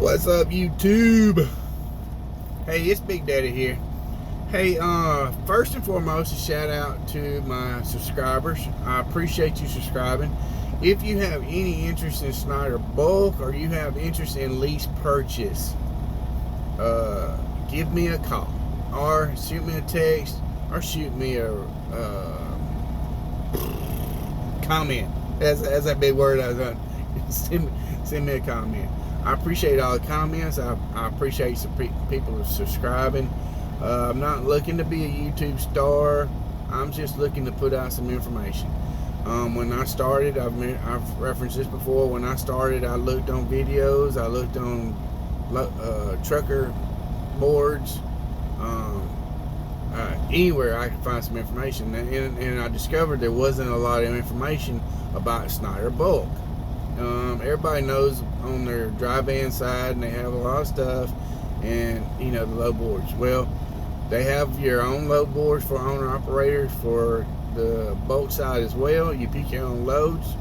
What's up, YouTube? Hey, it's Big Daddy here. Hey, first and foremost, a shout out to my subscribers. I appreciate you subscribing. If you have any interest in Schneider Bulk or you have interest in lease purchase, give me a call or shoot me a text or shoot me a comment. That's that big word I was on. Send me a comment. I appreciate all the comments. I appreciate some people subscribing. I'm not looking to be a YouTube star. I'm just looking to put out some information. When I started, I've referenced this before. When I started, I looked on videos. I looked on trucker boards. Anywhere I could find some information, and I discovered there wasn't a lot of information about Schneider Bulk. Everybody knows on their dry van side, and they have a lot of stuff, and you know, the load boards. Well, they have your own load boards for owner operators for the bulk side as well. You pick your own loads,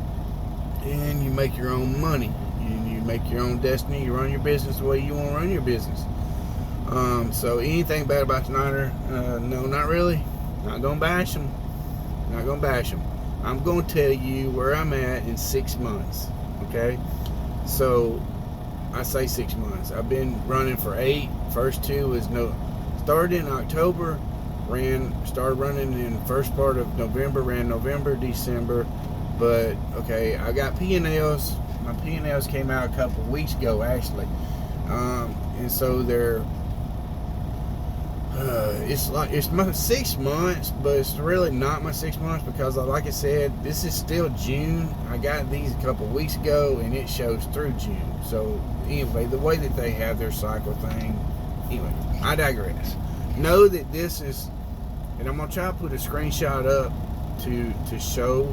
and you make your own money, and you make your own destiny. You run your business the way you want to run your business. So anything bad about Schneider? No, not really. Not gonna bash them. Not gonna bash them. I'm gonna tell you where I'm at in 6 months. Okay, so I say 6 months. I've been running for 8. First 2 was started in October, started running in the first part of November, ran November, December. But okay, I got P&Ls. My P&Ls came out a couple of weeks ago actually, and so they're it's my 6 months, but it's really not my 6 months because, like I said, this is still June. I got these a couple of weeks ago, and it shows through June. So anyway, the way that they have their cycle thing. Anyway, I digress. Know that this is, and I'm gonna try to put a screenshot up to show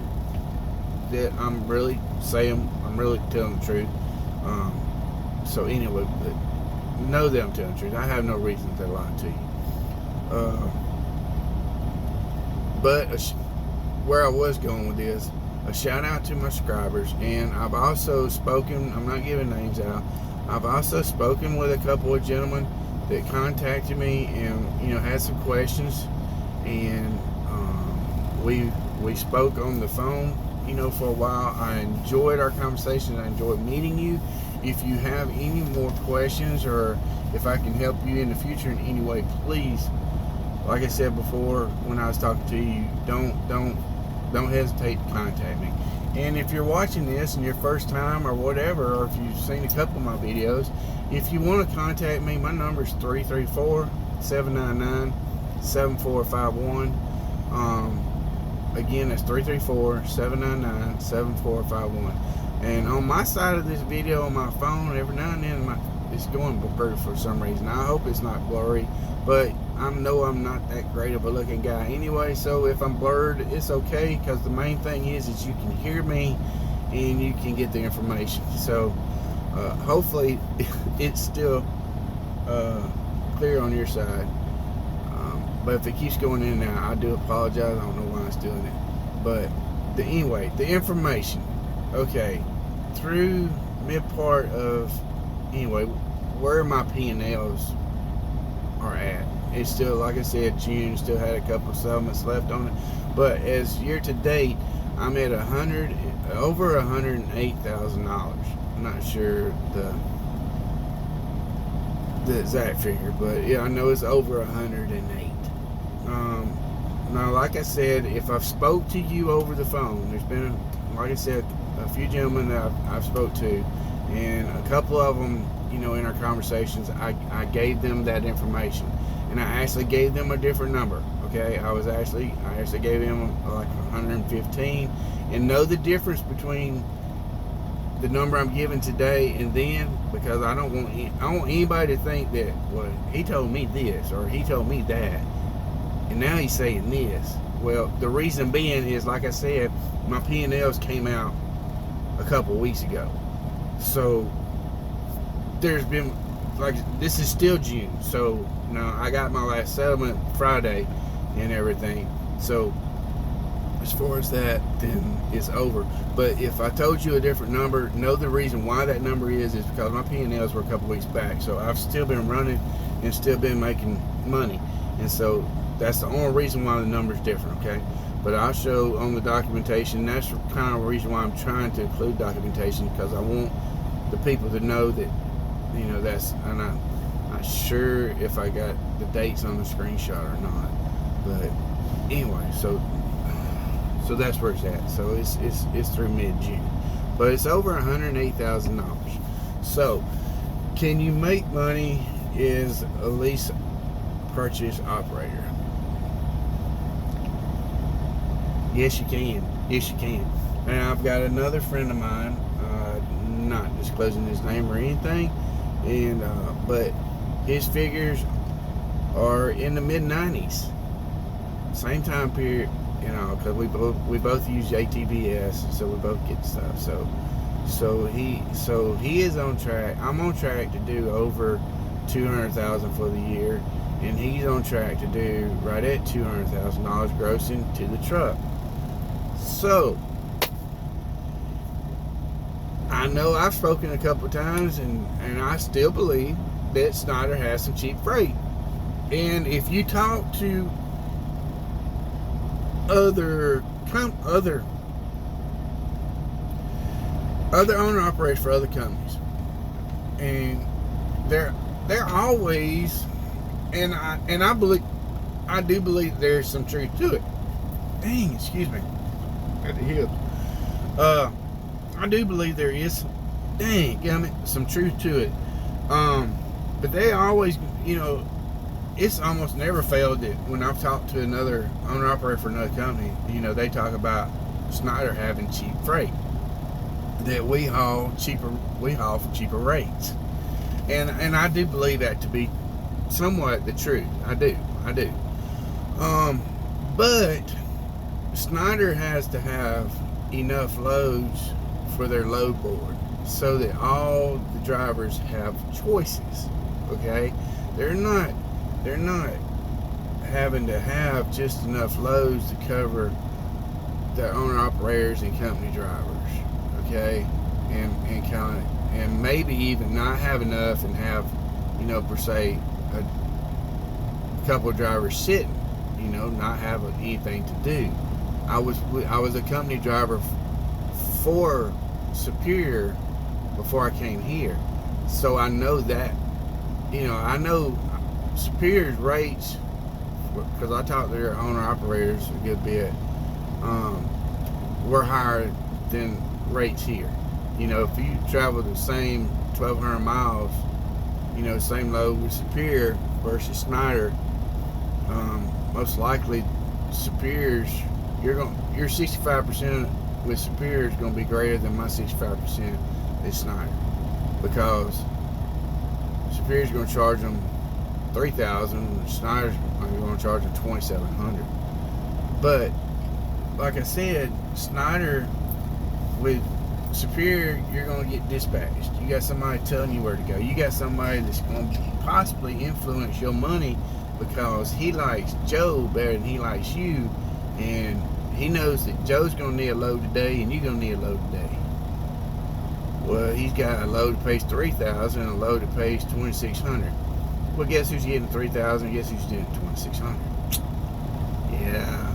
that I'm really telling the truth. So anyway, but know that I'm telling the truth. I have no reason to lie to you. But where I was going with this, a shout out to my subscribers, and I've also spoken, I'm not giving names out, I've also spoken with a couple of gentlemen that contacted me and, you know, had some questions, and we spoke on the phone, you know, for a while. I enjoyed our conversation. I enjoyed meeting you. If you have any more questions, or if I can help you in the future in any way, please, like I said before when I was talking to you, don't hesitate to contact me. And if you're watching this and your first time or whatever, or if you've seen a couple of my videos, if you want to contact me, my number is 334-799-7451. Again, that's 334-799-7451. And on my side of this video on my phone, every now and then it's going blurry for some reason. I hope it's not blurry, but I know I'm not that great of a looking guy anyway, so if I'm blurred, it's okay, because the main thing is you can hear me and you can get the information. So hopefully it's still clear on your side. But if it keeps going in and out, I do apologize. I don't know why it's doing it. But anyway, the information. Okay, through mid part of, anyway, where my P&Ls are at, it's still, like I said, June, still had a couple of settlements left on it, but as year to date, I'm at over $108,000. I'm not sure the exact figure, but yeah, I know it's over 108. Now, like I said, if I've spoke to you over the phone, there's been, like I said, a few gentlemen that I've spoke to, and a couple of them, you know, in our conversations, I gave them that information, and I actually gave them a different number. Okay, I actually gave them like 115, and know the difference between the number I'm giving today and then, because I want anybody to think that, well, he told me this or he told me that, and now he's saying this. Well, the reason being is, like I said, my P&Ls came out a couple weeks ago, so there's been, like, this is still June, so now I got my last settlement Friday and everything, so as far as that, then it's over. But if I told you a different number, know the reason why that number is because my P&Ls were a couple weeks back. So I've still been running and still been making money. And so that's the only reason why the number's different, okay? But I'll show on the documentation. That's kind of the reason why I'm trying to include documentation, because I want the people to know that, you know, that's, and I'm not sure if I got the dates on the screenshot or not. But anyway, so that's where it's at. So it's through mid-June, but it's over $108,000. So can you make money as a lease purchase operator? Yes, you can. Yes, you can. And I've got another friend of mine, not disclosing his name or anything, and but his figures are in the mid-90s. Same time period, you know, because we both use ATVS, so we both get stuff. So he is on track. I'm on track to do over $200,000 for the year, and he's on track to do right at $200,000 grossing to the truck. So I know I've spoken a couple of times, and I still believe that Schneider has some cheap freight. And if you talk to other owner operators for other companies, and they're always, and I do believe there's some truth to it. Dang, excuse me, at the hip. I do believe there is, some truth to it. But they always, you know, it's almost never failed that when I've talked to another owner operator for another company, you know, they talk about Schneider having cheap freight, that we haul for cheaper rates. And I do believe that to be somewhat the truth. I do. But Schneider has to have enough loads for their load board so that all the drivers have choices. Okay? They're not having to have just enough loads to cover the owner operators and company drivers. Okay? And maybe even not have enough and have, you know, per se, a couple of drivers sitting, you know, not having anything to do. I was a company driver for Superior before I came here, so I know that, you know, I know Superior's rates, because I talked to their owner operators a good bit, were higher than rates here. You know, if you travel the same 1,200 miles, you know, same load with Superior versus Schneider, most likely Superior's, your 65% with Superior is going to be greater than my 65% at Schneider, because Superior's going to charge them $3,000, Schneider's going to charge them $2,700. But like I said, Schneider with Superior, you're going to get dispatched. You got somebody telling you where to go. You got somebody that's going to possibly influence your money because he likes Joe better than he likes you, and he knows that Joe's going to need a load today and you're going to need a load today. Well, he's got a load that pays $3,000 and a load that pays $2,600. Well, guess who's getting $3,000? Guess who's getting $2,600? Yeah.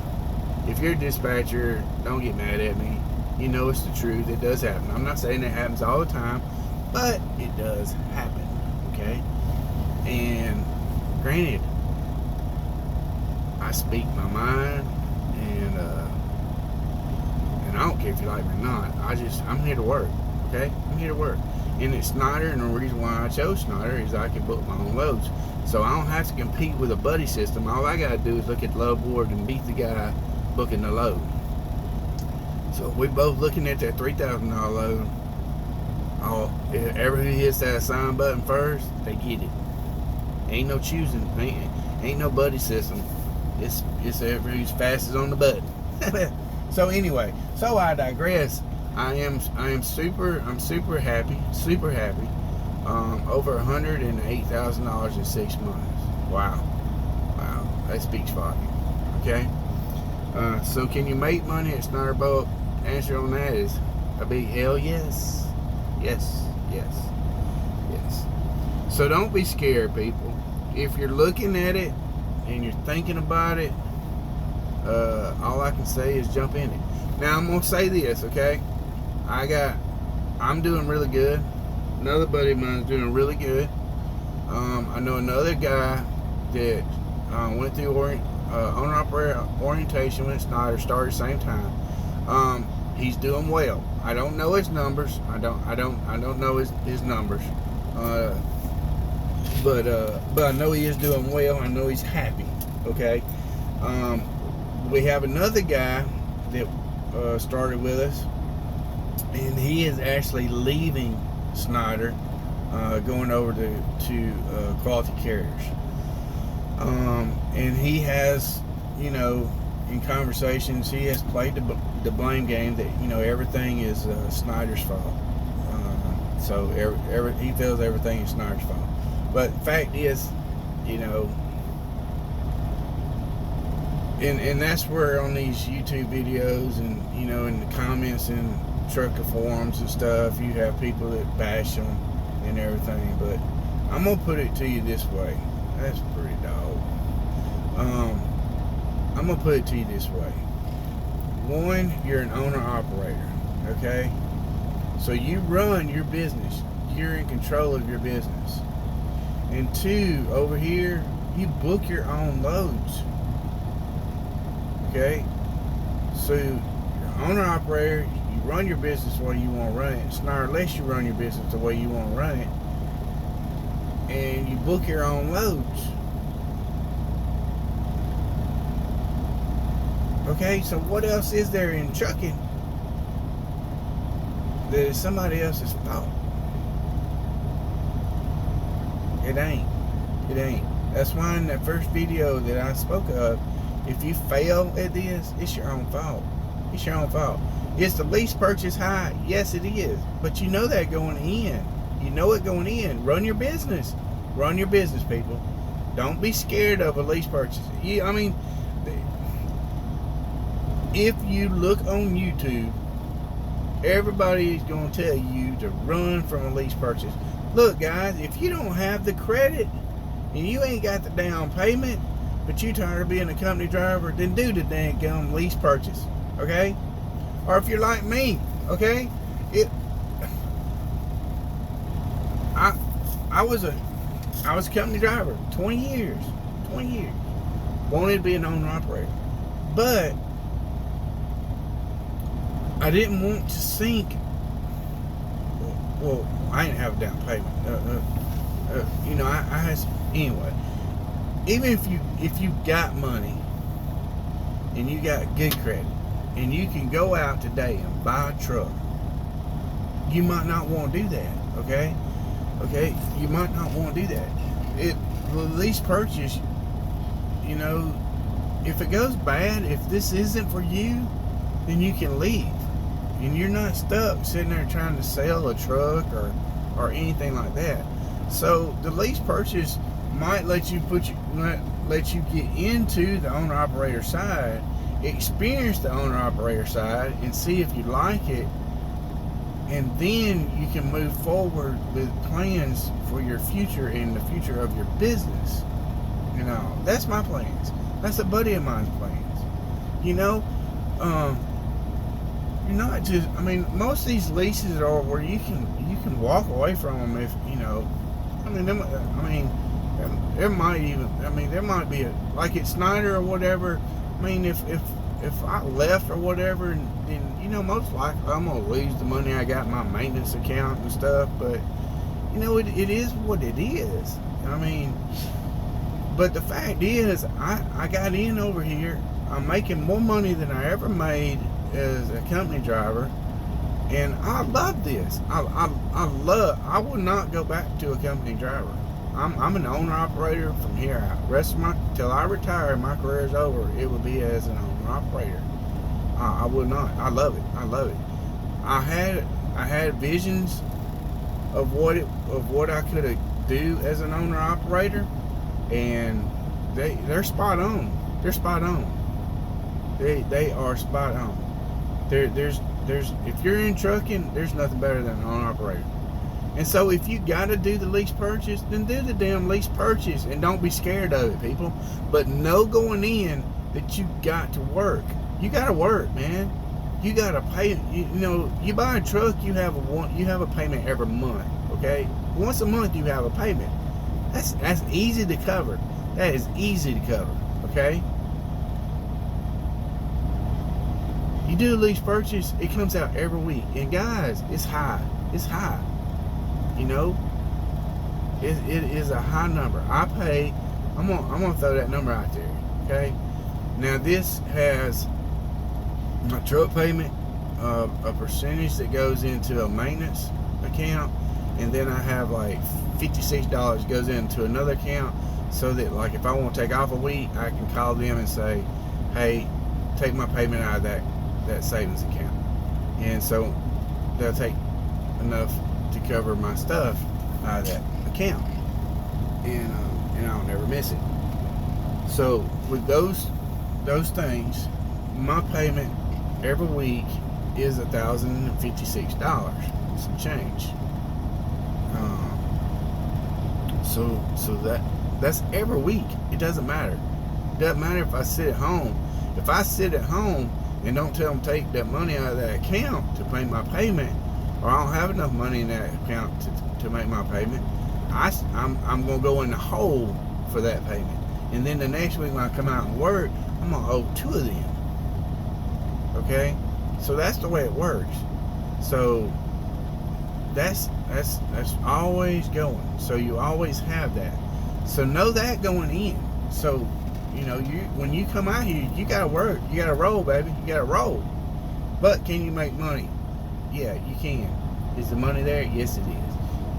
If you're a dispatcher, don't get mad at me. You know it's the truth. It does happen. I'm not saying it happens all the time, but it does happen. Okay? And granted, I speak my mind, and I don't care if you like me or not. I'm here to work. Okay? I'm here to work. And it's Schneider, and the reason why I chose Schneider is I can book my own loads. So I don't have to compete with a buddy system. All I gotta do is look at the load board and beat the guy booking the load. So if we both looking at that $3,000 load, whoever hits that assign button first, they get it. Ain't no choosing. Ain't no buddy system. It's who's fastest on the button. So anyway, so I digress. I'm super happy. Over $108,000 in 6 months. Wow, that speaks volume. Okay. So can you make money at Schneider Bulk? Answer on that is a big hell yes. Yes, yes, yes. So don't be scared, people. If you're looking at it and you're thinking about it, all I can say is jump in it. Now I'm gonna say this, okay? I'm doing really good. Another buddy of mine is doing really good. I know another guy that went through owner-operator orientation with Schneider, started at the same time. He's doing well. I don't know his numbers. I don't know his numbers. But I know he is doing well. I know he's happy. Okay. We have another guy that started with us, and he is actually leaving Schneider, going over to Quality Carriers. And he has, in conversations, he has played the blame game that, everything is Schneider's fault. So he feels everything is Schneider's fault. But the fact is, and that's where on these YouTube videos and, in the comments and trucker forums and stuff, you have people that bash them and everything. But I'm going to put it to you this way. That's pretty dog. I'm going to put it to you this way. One, you're an owner-operator, okay? So you run your business. You're in control of your business. And two, over here, you book your own loads. Okay? So you're an owner-operator, you run your business the way you want to run it. Schneider lets you run your business the way you want to run it. And you book your own loads. Okay, so what else is there in trucking that is somebody else's fault? It ain't. It ain't. That's why in that first video that I spoke of, if you fail at this, it's your own fault. It's your own fault. Is the lease purchase high? Yes, it is. But you know that going in. You know it going in. Run your business. Run your business, people. Don't be scared of a lease purchase. If you look on YouTube, everybody is going to tell you to run from a lease purchase. Look, guys, if you don't have the credit and you ain't got the down payment, but you tired of being a company driver, then do the dang lease purchase, okay? Or if you're like me, okay? I was a company driver 20 years. Wanted to be an owner operator, but I didn't want to sink. Well, I didn't have a down payment. I had anyway. Even if you got money and you got good credit and you can go out today and buy a truck, you might not want to do that. Okay, you might not want to do that. The lease purchase, if it goes bad, if this isn't for you, then you can leave. And you're not stuck sitting there trying to sell a truck or anything like that. So the lease purchase might let you get into the owner operator side, experience the owner operator side, and see if you like it, and then you can move forward with plans for your future and the future of your business. That's my plans. That's a buddy of mine's plans. You're not just, most of these leases are where you can walk away from them if, there might be like at Schneider or whatever. If I left or whatever, then, most likely I'm going to lose the money I got in my maintenance account and stuff, but, it is what it is. But the fact is, I got in over here. I'm making more money than I ever made as a company driver, and I love this. I would not go back to a company driver. I'm an owner operator from here out. Till I retire, my career is over, it will be as an owner operator. I would not. I love it. I had visions of what I could do as an owner operator, and they're spot on. They are spot on. There's if you're in trucking, there's nothing better than an owner operator. And so if you got to do the lease purchase, then do the damn lease purchase and don't be scared of it, people. But know going in that you got to work. You got to work, man. You got to pay. You know, you buy a truck, you have a payment every month. Okay, once a month you have a payment. That's easy to cover. That is easy to cover. Okay. You do a lease purchase, it comes out every week, and guys, it's high. It's high. You know, it is a high number. I pay. I'm gonna throw that number out there. Okay. Now this has my truck payment, a percentage that goes into a maintenance account, and then I have like $56 goes into another account, so that like if I want to take off a week, I can call them and say, hey, take my payment out of that savings account, and so they'll take enough to cover my stuff out of that account, and I'll never miss it. So with those things, my payment every week is $1,056, some change. So that's every week. It doesn't matter. It doesn't matter if I sit at home. If I sit at home and don't tell them to take that money out of that account to pay my payment, or I don't have enough money in that account to make my payment, I'm going to go in the hole for that payment. And then the next week when I come out and work, I'm going to owe two of them. Okay? So that's the way it works. So that's always going. So you always have that. So know that going in. So, you know, when you come out here, you got to work. You got to roll, baby. You got to roll. But can you make money? Yeah, you can. Is the money there? Yes, it is.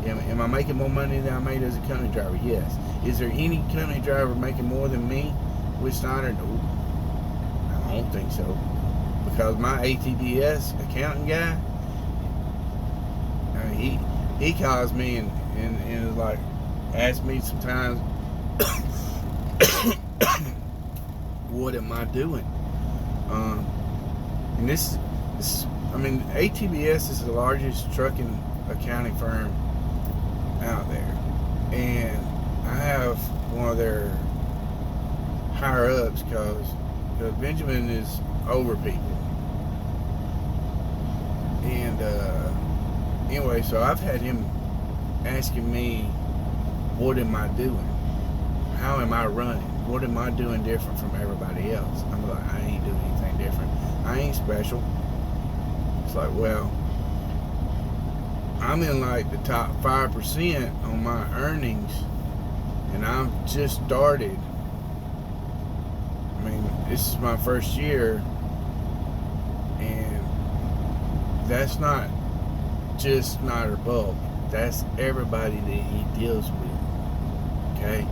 Am I making more money than I made as a company driver? Yes. Is there any company driver making more than me with Schneider? No. I don't think so. Because my ATDS accounting guy, I mean, he calls me and like asks me sometimes, what am I doing? And this I mean, ATBS is the largest trucking accounting firm out there, and I have one of their higher ups because Benjamin is over people, and anyway, so I've had him asking me, what am I doing? How am I running? What am I doing different from everybody else? I'm like, I ain't doing anything different. I ain't special. It's like, well, I'm in like the top 5% on my earnings, and I've just started. I mean, this is my first year, and that's not just Schneider Bulk. That's everybody that he deals with. Okay?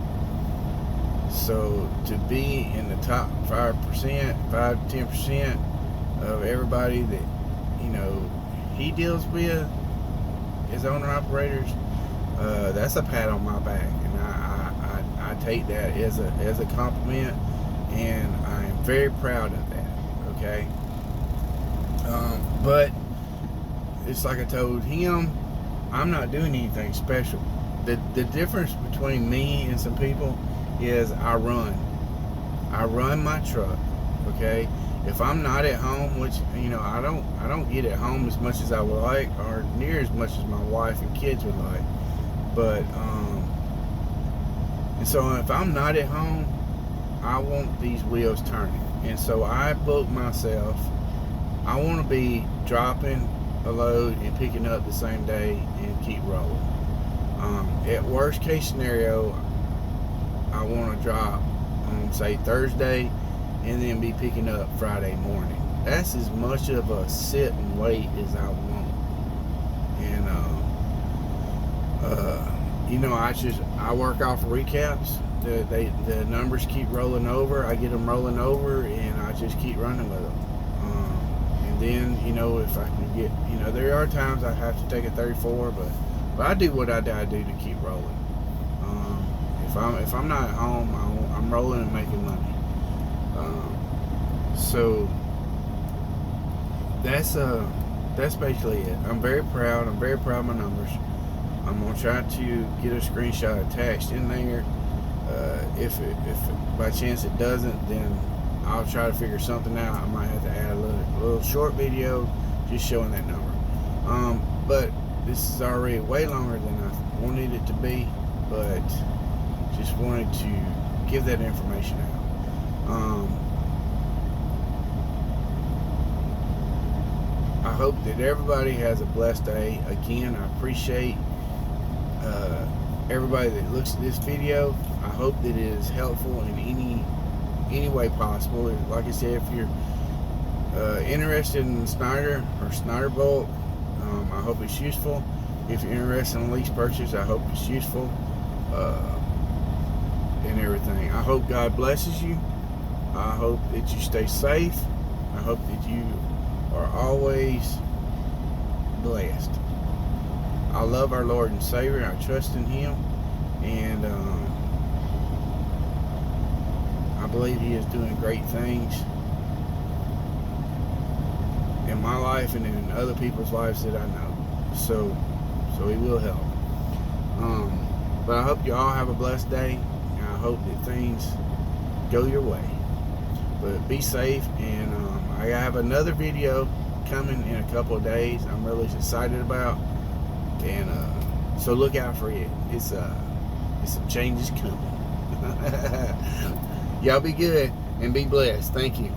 So to be in the top 5%, 5-10% of everybody that, you know, he deals with, his owner operators, that's a pat on my back, and I take that as a compliment, and I am very proud of that. Okay, but it's like I told him, I'm not doing anything special. The difference between me and some people is I run my truck. Okay, if I'm not at home, which, you know, I don't get at home as much as I would like, or near as much as my wife and kids would like, but and so if I'm not at home, I want these wheels turning, and so I book myself. I want to be dropping a load and picking up the same day and keep rolling. At worst case scenario, I want to drop on, say, Thursday, and then be picking up Friday morning. That's as much of a sit and wait as I want. And you know, I work off recaps. The numbers keep rolling over. I get them rolling over, and I just keep running with them. And then, you know, if I can get, you know, there are times I have to take a 34, but I do what I do to keep rolling. If I'm not at home, I'm rolling and making money. So that's basically it. I'm very proud of my numbers. I'm gonna try to get a screenshot attached in there. If by chance it doesn't, then I'll try to figure something out. I might have to add a little short video just showing that number. But this is already way longer than I wanted it to be, but just wanted to give that information out. I hope that everybody has a blessed day. Again, I appreciate everybody that looks at this video. I hope that it is helpful in any way possible. Like I said, if you're interested in Schneider or Schneider Bulk, I hope it's useful. If you're interested in lease purchase, I hope it's useful, and everything. I hope God blesses you. I hope that you stay safe. I hope that you are always blessed. I love our Lord and Savior. I trust in Him, and I believe He is doing great things in my life and in other people's lives that I know. So He will help. But I hope you all have a blessed day, and I hope that things go your way. But be safe, and I have another video coming in a couple of days I'm really excited about, and so look out for it. It's some changes coming. Y'all be good and be blessed. Thank you.